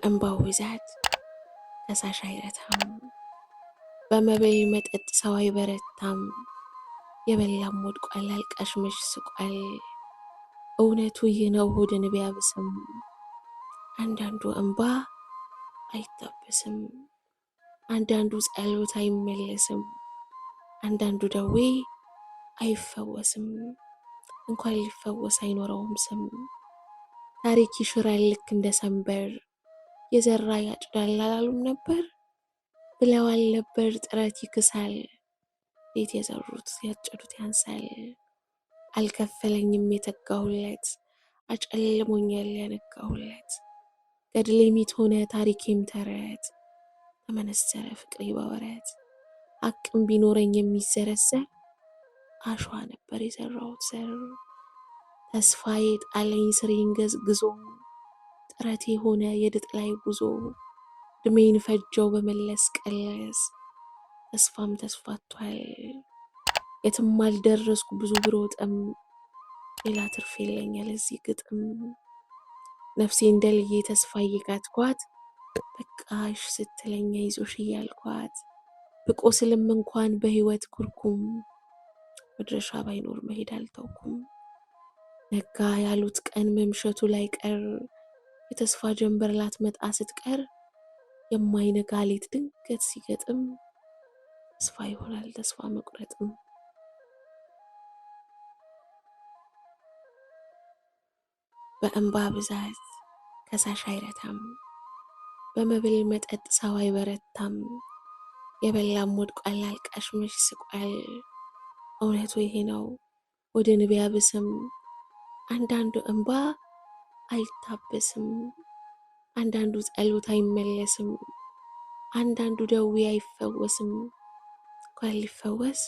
በእንባው ብዛት ከሳሽ አይረታም፣ በመብል መጠጥ ሰው አይበረታም። የበላም ወድቋል አልቃሽ መች ስቋል። እውነቱ ይህ ነው ሆድን ቢያብስም፣ አንዳንዱ እንባ አይታበስም፣ አንዳንዱ ጸሎት አይመለስም፣ አንዳንዱ ደዌ አይፈወስም። እንኳን ሊፈወስ አይኖረውም ስም። ታሪክ ይሽራል ልክ እንደ ሰንበር፣ የዘራ ያጭዳል አላሉም ነበር? ብለዋል ነበር ጥረት ይክሳል፣ ቤት የዘሩት ያጨዱት ያንሳል። አልከፈለኝም የተጋሁለት፣ አጨልሞኛል ያነጋሁለት። ገድሌሚት ሆነ ታሪኬም ተረት፣ ተመነዘረ ፍቅሬ በወረት። ሐቅም ቢኖረኝ የሚዘረዘር፣ አሸዋ ነበር የዘራሁት ዘር። ተስፋዬ ጣለኝ ስሬን ገዝግዞ፣ ጥረቴ ሆነ የድጥ ላይ ጉዞ። እድሜን ፈጀው በመለስ ቀለስ፣ ተስፋም ተስፋቷል። የትም አልደረስኩ ብዙ ብሮጥም፣ ሌላ ትርፍ የለኝ ለዚህ ግጥም። ነፍሴ እንደልዬ ተስፋ እየጋትኳት፣ በቃሽ ስትለኝ አይዞሽ እያልኳት። ብቆስልም እንኳን በህይወት ኩርኩም፣ መድረሻ ባይኖር መሄድ አልተውኩም። ነጋ ያሉት ቀን መምሸቱ ላይ ቀር፣ የተስፋ ጀንበር ላትመጣ ስትቀር። የማይነጋ ሌት ድንገት ሲገጥም፣ ተስፋ ይሆናል ተስፋ መቁረጥም። በእንባ ብዛት ከሳሽ አይረታም፣ በመብል መጠጥ ሰው አይበረታም። የበላም ወድቋል አልቃሽ መች ስቋል። እውነቱ ይሄ ነው ሆድን ቢያብስም፣ አንዳንዱ እንባ አይታበስም፣ አንዳንዱ ጸሎት አይመለስም፣ አንዳንዱ ደዌ አይፈወስም። እንኳን ሊፈወስ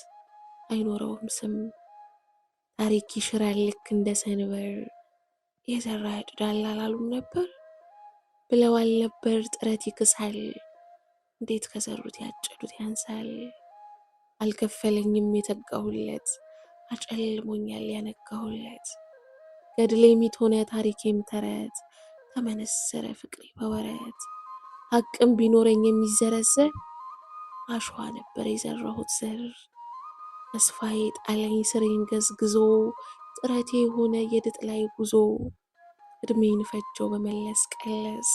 አይኖረውም ስም። ታሪክ ይሽራል ልክ እንደ ሰንበር፣ የዘራ ያጭዳል አላሉም ነበር? ብለዋል ነበር ጥረት ይክሳል፣ እንዴት ከዘሩት ያጨዱት ያንሳል። አልከፈለኝም የተጋሁለት፣ አጨልሞኛል ያነጋሁለት። ገድሌሚት ሆነ ታሪኬም ተረት፣ ተመነዘረ ፍቅሬ በወረት። ሐቅም ቢኖረኝ የሚዘረዘር፣ አሸዋ ነበር የዘራሁት ዘር። ተስፋዬ ጣለኝ ስሬን ገዝግዞ፣ ጥረቴ ሆነ የድጥ ላይ ጉዞ። እድሜን ፈጀው በመለስ ቀለስ፣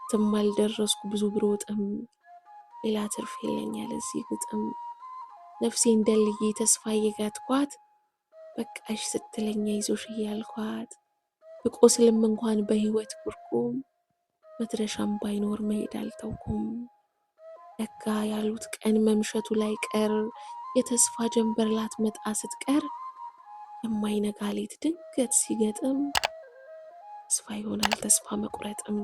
የትም አልደረስኩ ብዙ ብሮጥም፣ ሌላ ትርፍ የለኝ ለዚህ ግጥም። ነፍሴ እንደልዬ ተስፋ እየጋትኳት፣ በቃሽ ስትለኝ አይዞሽ እያልኳት። ብቆስልም እንኳን በህይወት ኩርኩም፣ መድረሻም ባይኖር መሄድ አልተውኩም። ነጋ ያሉት ቀን መምሸቱ ላይ ቀር፣ የተስፋ ጀንበር ላትመጣ ስትቀር። የማይነጋ ሌት ድንገት ሲገጥም፣ ተስፋ ይሆናል ተስፋ መቁረጥም።